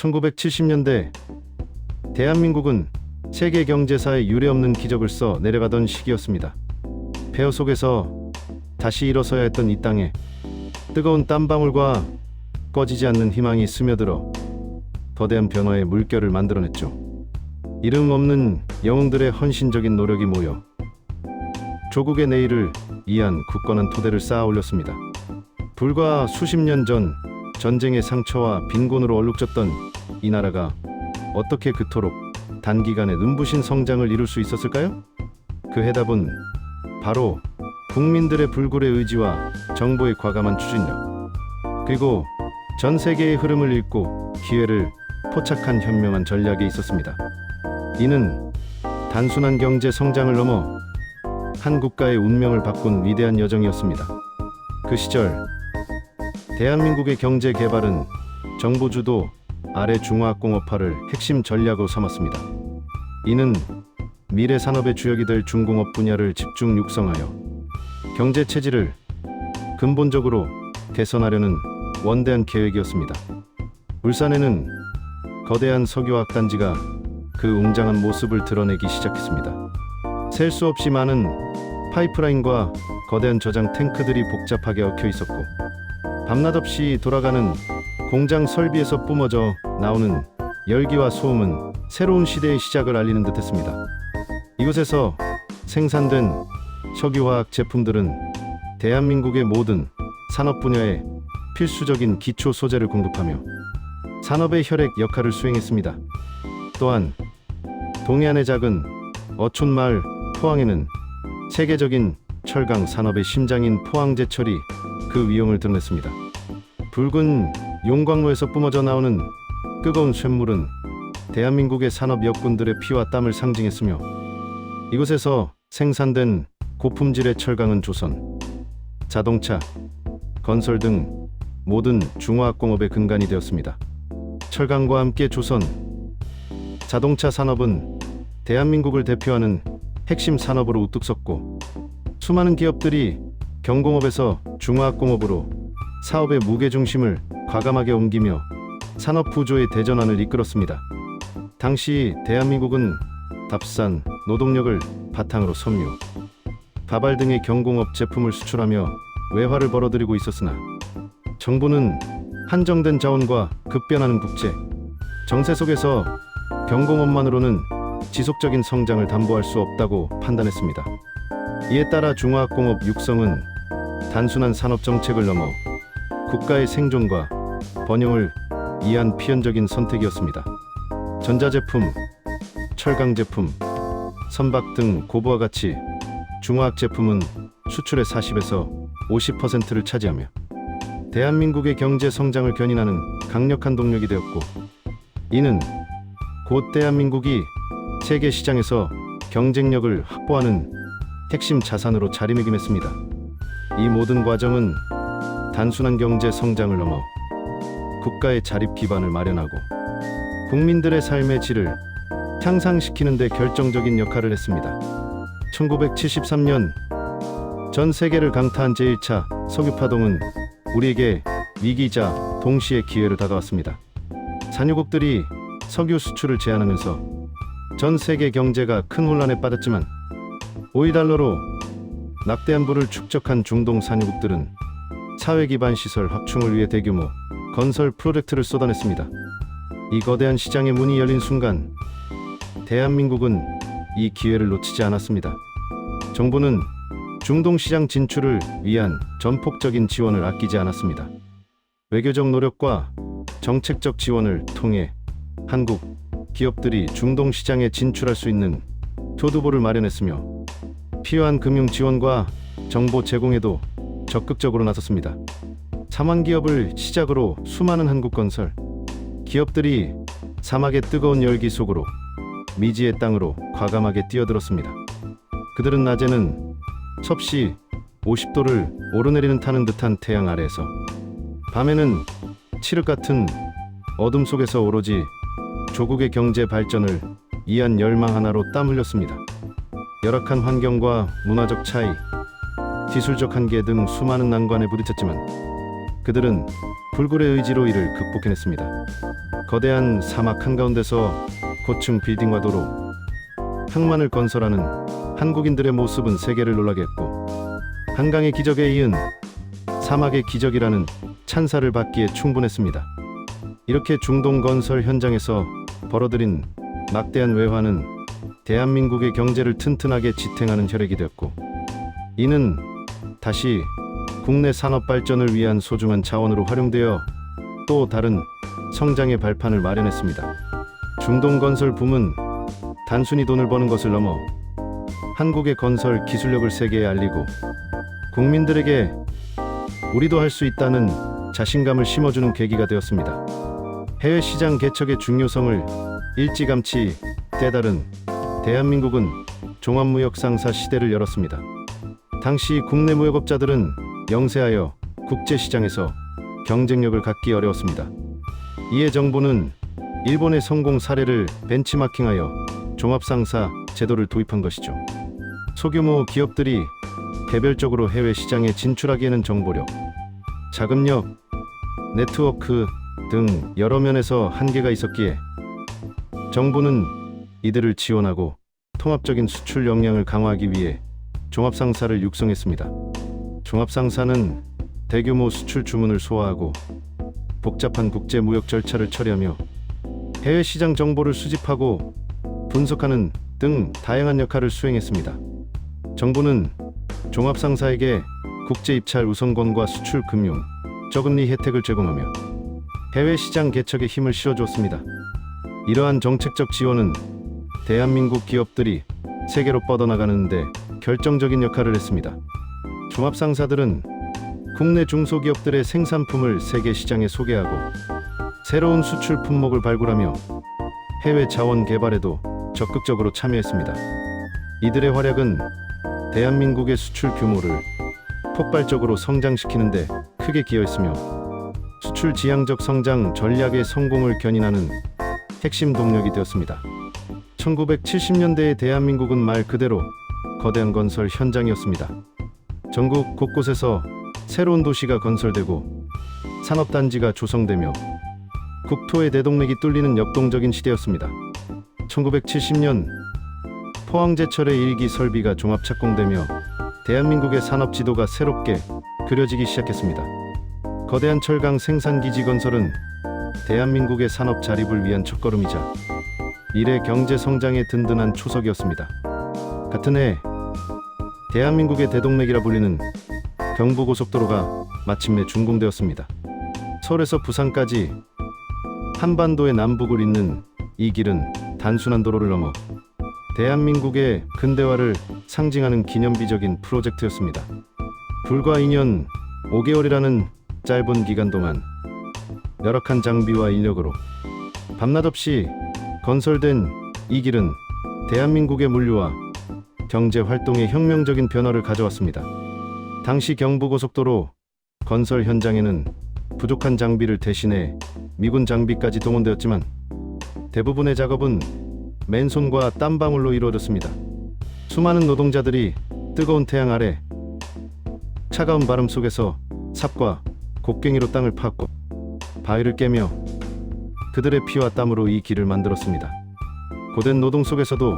1970년대 대한민국은 세계 경제사에 유례없는 기적을 써 내려가던 시기였습니다. 폐허 속에서 다시 일어서야 했던 이 땅에 뜨거운 땀방울과 꺼지지 않는 희망이 스며들어 거대한 변화의 물결을 만들어냈죠. 이름 없는 영웅들의 헌신적인 노력이 모여 조국의 내일을 위한 굳건한 토대를 쌓아 올렸습니다. 불과 수십 년 전 전쟁의 상처와 빈곤으로 얼룩졌던 이 나라가 어떻게 그토록 단기간에 눈부신 성장을 이룰 수 있었을까요? 그 해답은 바로 국민들의 불굴의 의지와 정부의 과감한 추진력, 그리고 전 세계의 흐름을 읽고 기회를 포착한 현명한 전략에 있었습니다. 이는 단순한 경제 성장을 넘어 한 국가의 운명을 바꾼 위대한 여정이었습니다. 그 시절 대한민국의 경제 개발은 정부 주도 아래 중화학공업화를 핵심 전략으로 삼았습니다. 이는 미래 산업의 주역이 될 중공업 분야를 집중 육성하여 경제 체질을 근본적으로 개선하려는 원대한 계획이었습니다. 울산에는 거대한 석유화학 단지가 그 웅장한 모습을 드러내기 시작했습니다. 셀 수 없이 많은 파이프라인과 거대한 저장 탱크들이 복잡하게 얽혀 있었고, 밤낮 없이 돌아가는 공장 설비에서 뿜어져 나오는 열기와 소음은 새로운 시대의 시작을 알리는 듯했습니다. 이곳에서 생산된 석유화학 제품들은 대한민국의 모든 산업 분야에 필수적인 기초 소재를 공급하며 산업의 혈액 역할을 수행했습니다. 또한 동해안의 작은 어촌마을 포항에는 세계적인 철강 산업의 심장인 포항제철이 그 위용을 드러냈습니다. 붉은 용광로에서 뿜어져 나오는 뜨거운 쇳물은 대한민국의 산업 역군들의 피와 땀을 상징했으며, 이곳에서 생산된 고품질의 철강은 조선, 자동차, 건설 등 모든 중화학공업의 근간이 되었습니다. 철강과 함께 조선, 자동차 산업은 대한민국을 대표하는 핵심 산업으로 우뚝 섰고, 수많은 기업들이 경공업에서 중화학공업으로 사업의 무게중심을 과감하게 옮기며 산업 구조의 대전환을 이끌었습니다. 당시 대한민국은 값싼 노동력을 바탕으로 섬유, 가발 등의 경공업 제품을 수출하며 외화를 벌어들이고 있었으나, 정부는 한정된 자원과 급변하는 국제 정세 속에서 경공업만으로는 지속적인 성장을 담보할 수 없다고 판단했습니다. 이에 따라 중화학공업 육성은 단순한 산업 정책을 넘어 국가의 생존과 번영을 위한 필연적인 선택이었습니다. 전자제품, 철강제품, 선박 등 고부와 가치 중화학 제품은 수출의 40에서 50%를 차지하며 대한민국의 경제 성장을 견인하는 강력한 동력이 되었고, 이는 곧 대한민국이 세계 시장에서 경쟁력을 확보하는 핵심 자산으로 자리매김했습니다. 이 모든 과정은 단순한 경제 성장을 넘어 국가의 자립 기반을 마련하고 국민들의 삶의 질을 향상시키는 데 결정적인 역할을 했습니다. 1973년 전 세계를 강타한 제1차 석유파동은 우리에게 위기이자 동시에 기회로 다가왔습니다. 산유국들이 석유 수출을 제한하면서 전 세계 경제가 큰 혼란에 빠졌지만, $5달러로 낙대한 부를 축적한 중동 산유국들은 사회 기반 시설 확충을 위해 대규모 건설 프로젝트를 쏟아냈습니다. 이 거대한 시장의 문이 열린 순간 대한민국은 이 기회를 놓치지 않았습니다. 정부는 중동 시장 진출을 위한 전폭적인 지원을 아끼지 않았습니다. 외교적 노력과 정책적 지원을 통해 한국 기업들이 중동 시장에 진출할 수 있는 교두보를 마련했으며, 필요한 금융 지원과 정보 제공에도 적극적으로 나섰습니다. 사만 기업을 시작으로 수많은 한국 건설 기업들이 사막의 뜨거운 열기 속으로 미지의 땅으로 과감하게 뛰어들었습니다. 그들은 낮에는 섭씨 50도를 오르내리는 타는 듯한 태양 아래에서, 밤에는 칠흑 같은 어둠 속에서 오로지 조국의 경제 발전을 위한 열망 하나로 땀 흘렸습니다. 열악한 환경과 문화적 차이, 기술적 한계 등 수많은 난관에 부딪혔지만 그들은 불굴의 의지로 이를 극복해냈습니다. 거대한 사막 한가운데서 고층 빌딩과 도로, 항만을 건설하는 한국인들의 모습은 세계를 놀라게 했고, 한강의 기적에 이은 사막의 기적이라는 찬사를 받기에 충분했습니다. 이렇게 중동 건설 현장에서 벌어들인 막대한 외화는 대한민국의 경제를 튼튼하게 지탱하는 혈액이 되었고, 이는 다시 국내 산업 발전을 위한 소중한 자원으로 활용되어 또 다른 성장의 발판을 마련했습니다. 중동 건설 붐은 단순히 돈을 버는 것을 넘어 한국의 건설 기술력을 세계에 알리고 국민들에게 우리도 할 수 있다는 자신감을 심어주는 계기가 되었습니다. 해외 시장 개척의 중요성을 일찌감치 깨달은 대한민국은 종합무역 상사 시대를 열었습니다. 당시 국내 무역업자들은 영세하여 국제시장에서 경쟁력을 갖기 어려웠습니다. 이에 정부는 일본의 성공 사례를 벤치마킹하여 종합상사 제도를 도입한 것이죠. 소규모 기업들이 개별적으로 해외 시장에 진출하기에는 정보력, 자금력, 네트워크 등 여러 면에서 한계가 있었기에 정부는 이들을 지원하고 통합적인 수출 역량을 강화하기 위해 종합상사를 육성했습니다. 종합상사는 대규모 수출 주문을 소화하고 복잡한 국제무역 절차를 처리하며 해외 시장 정보를 수집하고 분석하는 등 다양한 역할을 수행했습니다. 정부는 종합상사에게 국제 입찰 우선권과 수출 금융, 저금리 혜택을 제공하며 해외 시장 개척에 힘을 실어주었습니다. 이러한 정책적 지원은 대한민국 기업들이 세계로 뻗어나가는 데 결정적인 역할을 했습니다. 종합상사들은 국내 중소기업들의 생산품을 세계 시장에 소개하고 새로운 수출 품목을 발굴하며 해외 자원 개발에도 적극적으로 참여했습니다. 이들의 활약은 대한민국의 수출 규모를 폭발적으로 성장시키는 데 크게 기여했으며 수출 지향적 성장 전략의 성공을 견인하는 핵심 동력이 되었습니다. 1970년대의 대한민국은 말 그대로 거대한 건설 현장이었습니다. 전국 곳곳에서 새로운 도시가 건설되고 산업단지가 조성되며 국토의 대동맥이 뚫리는 역동적인 시대였습니다. 1970년 포항제철의 1기 설비가 종합 착공되며 대한민국의 산업 지도가 새롭게 그려지기 시작했습니다. 거대한 철강 생산기지 건설은 대한민국의 산업 자립을 위한 첫걸음이자 미래 경제 성장의 든든한 초석이었습니다. 같은 해 대한민국의 대동맥이라 불리는 경부고속도로가 마침내 준공되었습니다. 서울에서 부산까지 한반도의 남북을 잇는 이 길은 단순한 도로를 넘어 대한민국의 근대화를 상징하는 기념비적인 프로젝트였습니다. 불과 2년 5개월이라는 짧은 기간 동안 열악한 장비와 인력으로 밤낮 없이 건설된 이 길은 대한민국의 물류와 경제 활동에 혁명적인 변화를 가져왔습니다. 당시 경부고속도로 건설 현장에는 부족한 장비를 대신해 미군 장비까지 동원되었지만 대부분의 작업은 맨손과 땀방울로 이루어졌습니다. 수많은 노동자들이 뜨거운 태양 아래 차가운 바람 속에서 삽과 곡괭이로 땅을 팠고 바위를 깨며 그들의 피와 땀으로 이 길을 만들었습니다. 고된 노동 속에서도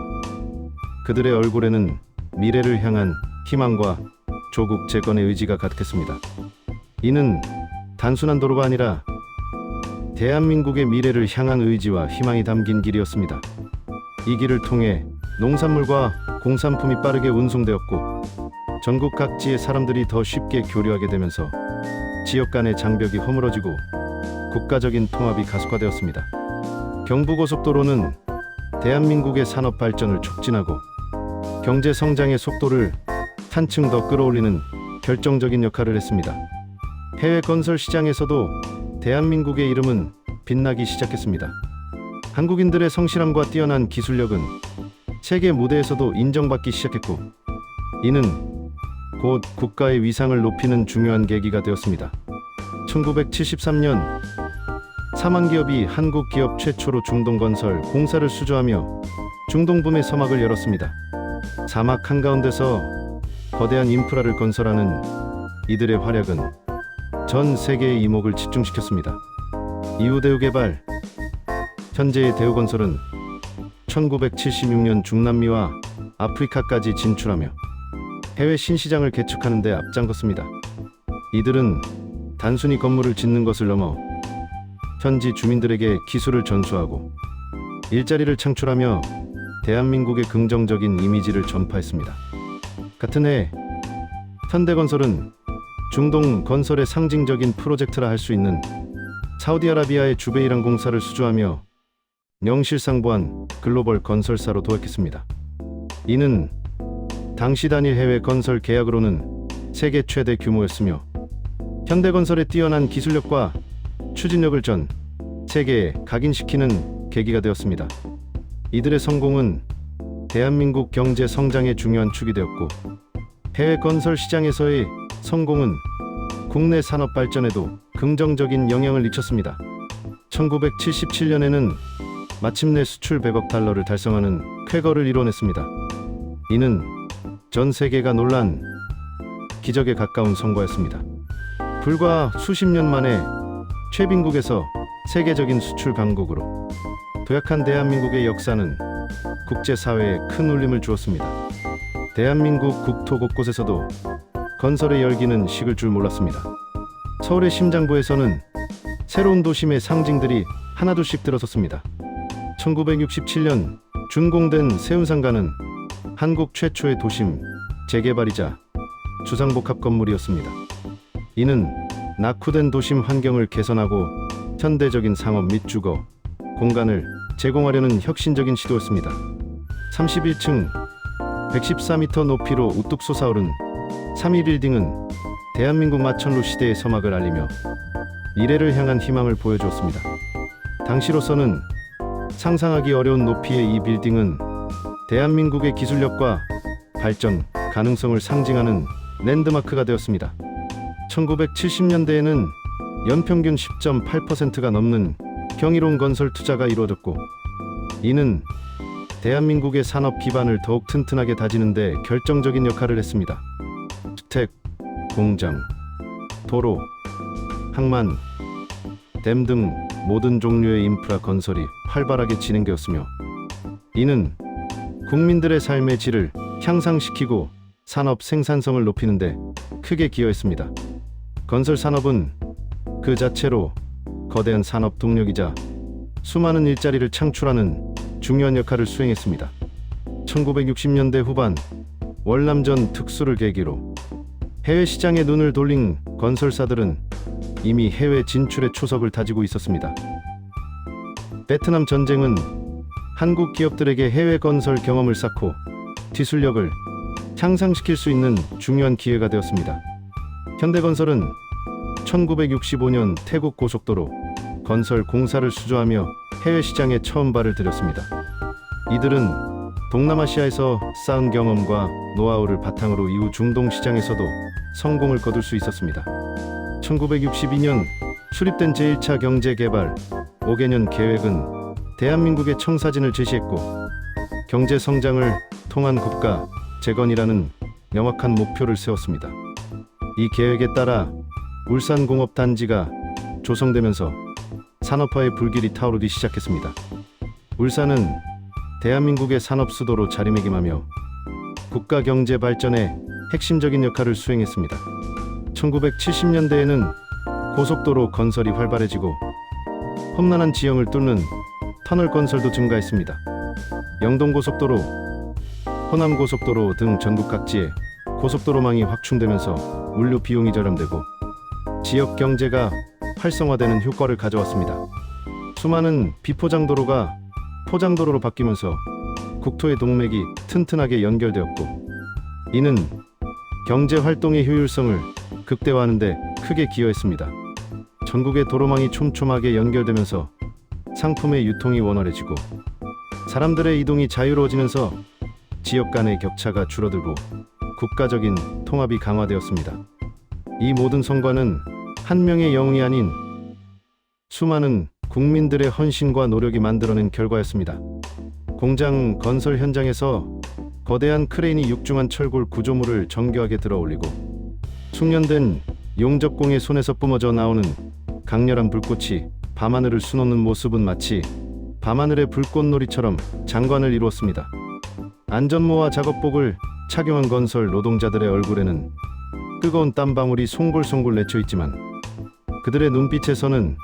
그들의 얼굴에는 미래를 향한 희망과 조국 재건의 의지가 가득했습니다. 이는 단순한 도로가 아니라 대한민국의 미래를 향한 의지와 희망이 담긴 길이었습니다. 이 길을 통해 농산물과 공산품이 빠르게 운송되었고 전국 각지의 사람들이 더 쉽게 교류하게 되면서 지역 간의 장벽이 허물어지고 국가적인 통합이 가속화되었습니다. 경부고속도로는 대한민국의 산업 발전을 촉진하고 경제 성장의 속도를 한층 더 끌어올리는 결정적인 역할을 했습니다. 해외 건설 시장에서도 대한민국의 이름은 빛나기 시작했습니다. 한국인들의 성실함과 뛰어난 기술력은 세계 무대에서도 인정받기 시작했고 이는 곧 국가의 위상을 높이는 중요한 계기가 되었습니다. 1973년 사만기업이 한국 기업 최초로 중동건설 공사를 수주하며 중동붐의 서막을 열었습니다. 사막 한가운데서 거대한 인프라를 건설하는 이들의 활약은 전 세계의 이목을 집중시켰습니다. 이후 대우개발, 현재의 대우건설은 1976년 중남미와 아프리카까지 진출하며 해외 신시장을 개척하는 데 앞장섰습니다. 이들은 단순히 건물을 짓는 것을 넘어 현지 주민들에게 기술을 전수하고 일자리를 창출하며 대한민국의 긍정적인 이미지를 전파했습니다. 같은 해 현대건설은 중동 건설의 상징적인 프로젝트라 할 수 있는 사우디아라비아의 주베이랑 공사를 수주하며 명실상부한 글로벌 건설사로 도약했습니다. 이는 당시 단일 해외 건설 계약으로는 세계 최대 규모였으며 현대건설의 뛰어난 기술력과 추진력을 전 세계에 각인시키는 계기가 되었습니다. 이들의 성공은 대한민국 경제 성장의 중요한 축이 되었고, 해외 건설 시장에서의 성공은 국내 산업 발전에도 긍정적인 영향을 미쳤습니다. 1977년에는 마침내 수출 100억 달러를 달성하는 쾌거를 이뤄냈습니다. 이는 전 세계가 놀란 기적에 가까운 성과였습니다. 불과 수십 년 만에 최빈국에서 세계적인 수출 강국으로 도약한 대한민국의 역사는 국제사회에 큰 울림을 주었습니다. 대한민국 국토 곳곳에서도 건설의 열기는 식을 줄 몰랐습니다. 서울의 심장부에서는 새로운 도심의 상징들이 하나둘씩 들어섰습니다. 1967년 준공된 세운상가는 한국 최초의 도심 재개발이자 주상복합 건물이었습니다. 이는 낙후된 도심 환경을 개선하고 현대적인 상업 및 주거 공간을 제공하려는 혁신적인 시도였습니다. 31층 114m 높이로 우뚝 솟아오른 3.1빌딩은 대한민국 마천루 시대의 서막을 알리며 미래를 향한 희망을 보여주었습니다. 당시로서는 상상하기 어려운 높이의 이 빌딩은 대한민국의 기술력과 발전 가능성을 상징하는 랜드마크가 되었습니다. 1970년대에는 연평균 10.8%가 넘는 경이로운 건설 투자가 이루어졌고, 이는 대한민국의 산업 기반을 더욱 튼튼하게 다지는 데 결정적인 역할을 했습니다. 주택, 공장, 도로, 항만, 댐 등 모든 종류의 인프라 건설이 활발하게 진행되었으며, 이는 국민들의 삶의 질을 향상시키고 산업 생산성을 높이는 데 크게 기여했습니다. 건설 산업은 그 자체로 거대한 산업 동력이자 수많은 일자리를 창출하는 중요한 역할을 수행했습니다. 1960년대 후반 월남전 특수를 계기로 해외 시장에 눈을 돌린 건설사들은 이미 해외 진출의 초석을 다지고 있었습니다. 베트남 전쟁은 한국 기업들에게 해외 건설 경험을 쌓고 기술력을 향상시킬 수 있는 중요한 기회가 되었습니다. 현대건설은 1965년 태국 고속도로 건설 공사를 수주하며 해외 시장에 처음 발을 들였습니다. 이들은 동남아시아에서 쌓은 경험과 노하우를 바탕으로 이후 중동 시장에서도 성공을 거둘 수 있었습니다. 1962년 수립된 제1차 경제개발 5개년 계획은 대한민국의 청사진을 제시했고, 경제 성장을 통한 국가 재건이라는 명확한 목표를 세웠습니다. 이 계획에 따라 울산공업단지가 조성되면서 산업화의 불길이 타오르기 시작했습니다. 울산은 대한민국의 산업 수도로 자리매김하며 국가 경제 발전에 핵심적인 역할을 수행했습니다. 1970년대에는 고속도로 건설이 활발해지고 험난한 지형을 뚫는 터널 건설도 증가했습니다. 영동고속도로, 호남고속도로 등 전국 각지에 고속도로망이 확충되면서 물류 비용이 절감되고 지역 경제가 활성화되는 효과를 가져왔습니다. 수많은 비포장도로가 포장도로로 바뀌면서 국토의 동맥이 튼튼하게 연결되었고, 이는 경제 활동의 효율성을 극대화하는 데 크게 기여했습니다. 전국의 도로망이 촘촘하게 연결되면서 상품의 유통이 원활해지고 사람들의 이동이 자유로워지면서 지역 간의 격차가 줄어들고 국가적인 통합이 강화되었습니다. 이 모든 성과는 한 명의 영웅이 아닌 수많은 국민들의 헌신과 노력이 만들어낸 결과였습니다. 공장 건설 현장에서 거대한 크레인이 육중한 철골 구조물을 정교하게 들어올리고 숙련된 용접공의 손에서 뿜어져 나오는 강렬한 불꽃이 밤하늘을 수놓는 모습은 마치 밤하늘의 불꽃놀이처럼 장관을 이루었습니다. 안전모와 작업복을 착용한 건설 노동자들의 얼굴에는 뜨거운 땀방울이 송골송골 내쳐 있지만 그들의 눈빛에서는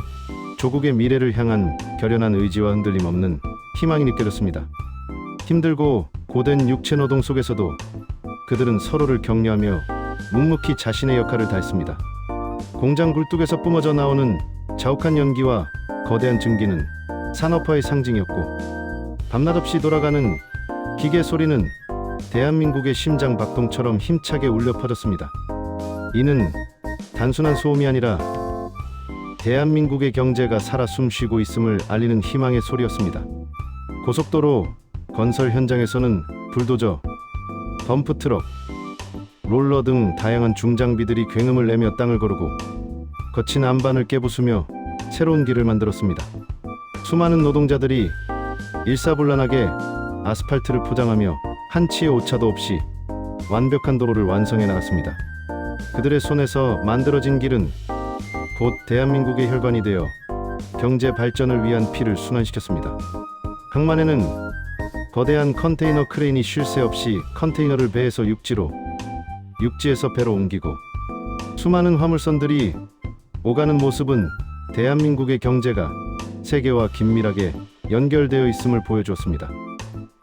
조국의 미래를 향한 결연한 의지와 흔들림 없는 희망이 느껴졌습니다. 힘들고 고된 육체 노동 속에서도 그들은 서로를 격려하며 묵묵히 자신의 역할을 다했습니다. 공장 굴뚝에서 뿜어져 나오는 자욱한 연기와 거대한 증기는 산업화의 상징이었고, 밤낮 없이 돌아가는 기계 소리는 대한민국의 심장 박동처럼 힘차게 울려 퍼졌습니다. 이는 단순한 소음이 아니라 대한민국의 경제가 살아 숨쉬고 있음을 알리는 희망의 소리였습니다. 고속도로 건설 현장에서는 불도저, 덤프트럭, 롤러 등 다양한 중장비들이 굉음을 내며 땅을 거르고 거친 안반을 깨부수며 새로운 길을 만들었습니다. 수많은 노동자들이 일사불란하게 아스팔트를 포장하며 한치의 오차도 없이 완벽한 도로를 완성해 나갔습니다. 그들의 손에서 만들어진 길은 곧 대한민국의 혈관이 되어 경제 발전을 위한 피를 순환시켰습니다. 항만에는 거대한 컨테이너 크레인이 쉴 새 없이 컨테이너를 배에서 육지로, 육지에서 배로 옮기고 수많은 화물선들이 오가는 모습은 대한민국의 경제가 세계와 긴밀하게 연결되어 있음을 보여주었습니다.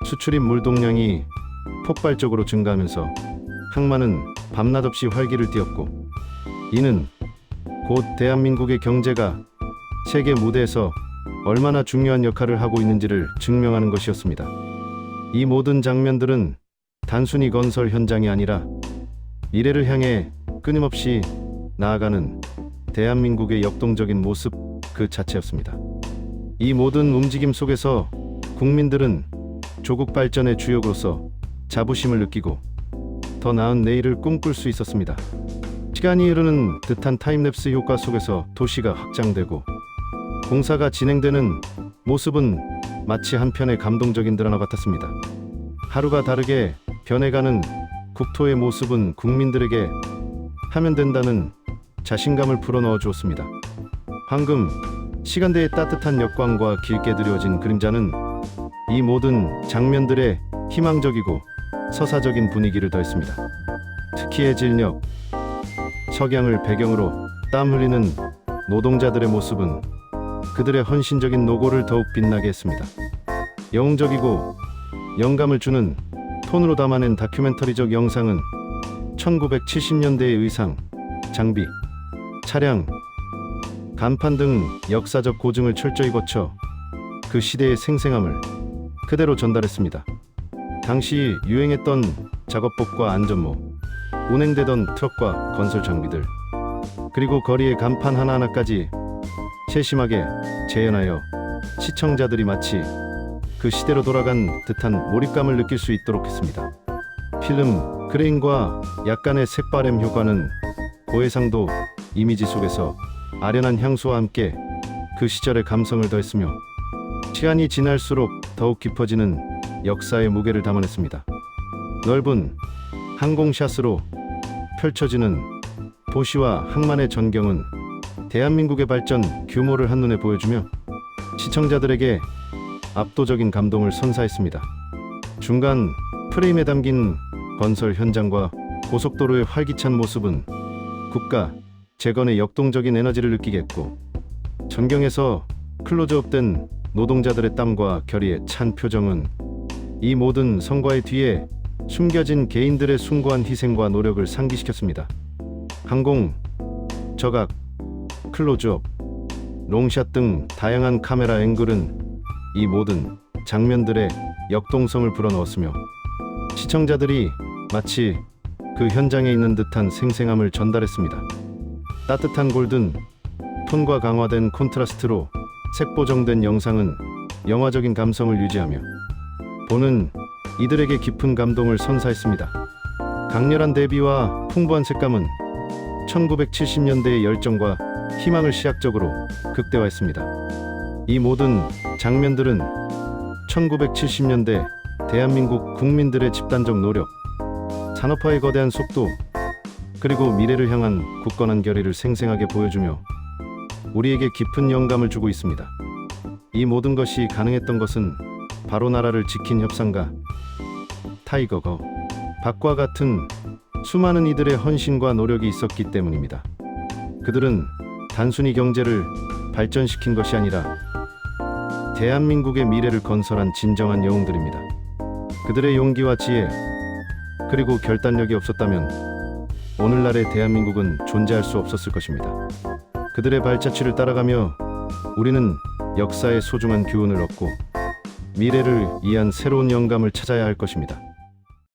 수출입 물동량이 폭발적으로 증가하면서 항만은 밤낮 없이 활기를 띠었고, 이는 곧 대한민국의 경제가 세계 무대에서 얼마나 중요한 역할을 하고 있는지를 증명하는 것이었습니다. 이 모든 장면들은 단순히 건설 현장이 아니라 미래를 향해 끊임없이 나아가는 대한민국의 역동적인 모습 그 자체였습니다. 이 모든 움직임 속에서 국민들은 조국 발전의 주역으로서 자부심을 느끼고 더 나은 내일을 꿈꿀 수 있었습니다. 시간이 흐르는 듯한 타임랩스 효과 속에서 도시가 확장되고 공사가 진행되는 모습은 마치 한편의 감동적인 드라마 같았습니다. 하루가 다르게 변해가는 국토의 모습은 국민들에게 하면 된다는 자신감을 불어넣어 주었습니다. 방금 시간대의 따뜻한 역광과 길게 드리워진 그림자는 이 모든 장면들의 희망적이고 서사적인 분위기를 더했습니다. 특히 해질녘 석양을 배경으로 땀 흘리는 노동자들의 모습은 그들의 헌신적인 노고를 더욱 빛나게 했습니다. 영웅적이고 영감을 주는 톤으로 담아낸 다큐멘터리적 영상은 1970년대의 의상, 장비, 차량, 간판 등 역사적 고증을 철저히 거쳐 그 시대의 생생함을 그대로 전달했습니다. 당시 유행했던 작업복과 안전모, 운행되던 트럭과 건설 장비들, 그리고 거리의 간판 하나하나까지 세심하게 재현하여 시청자들이 마치 그 시대로 돌아간 듯한 몰입감을 느낄 수 있도록 했습니다. 필름 그레인과 약간의 색바램 효과는 고해상도 이미지 속에서 아련한 향수와 함께 그 시절의 감성을 더했으며, 시간이 지날수록 더욱 깊어지는 역사의 무게를 담아냈습니다. 넓은 항공샷으로 펼쳐지는 도시와 항만의 전경은 대한민국의 발전 규모를 한눈에 보여주며 시청자들에게 압도적인 감동을 선사했습니다. 중간 프레임에 담긴 건설 현장과 고속도로의 활기찬 모습은 국가 재건의 역동적인 에너지를 느끼게 했고, 전경에서 클로즈업된 노동자들의 땀과 결의의 찬 표정은 이 모든 성과의 뒤에 숨겨진 개인들의 숭고한 희생과 노력을 상기시켰습니다. 항공, 저각, 클로즈업, 롱샷 등 다양한 카메라 앵글은 이 모든 장면들의 역동성을 불어넣었으며 시청자들이 마치 그 현장에 있는 듯한 생생함을 전달했습니다. 따뜻한 골든 톤과 강화된 콘트라스트로 색보정된 영상은 영화적인 감성을 유지하며 보는 이들에게 깊은 감동을 선사했습니다. 강렬한 대비와 풍부한 색감은 1970년대의 열정과 희망을 시각적으로 극대화했습니다. 이 모든 장면들은 1970년대 대한민국 국민들의 집단적 노력, 산업화의 거대한 속도, 그리고 미래를 향한 굳건한 결의를 생생하게 보여주며 우리에게 깊은 영감을 주고 있습니다. 이 모든 것이 가능했던 것은 바로 나라를 지킨 협상가 타이거 거 박과 같은 수많은 이들의 헌신과 노력이 있었기 때문입니다. 그들은 단순히 경제를 발전시킨 것이 아니라 대한민국의 미래를 건설한 진정한 영웅들입니다. 그들의 용기와 지혜 그리고 결단력이 없었다면 오늘날의 대한민국은 존재할 수 없었을 것입니다. 그들의 발자취를 따라가며 우리는 역사의 소중한 교훈을 얻고 미래를 위한 새로운 영감을 찾아야 할 것입니다.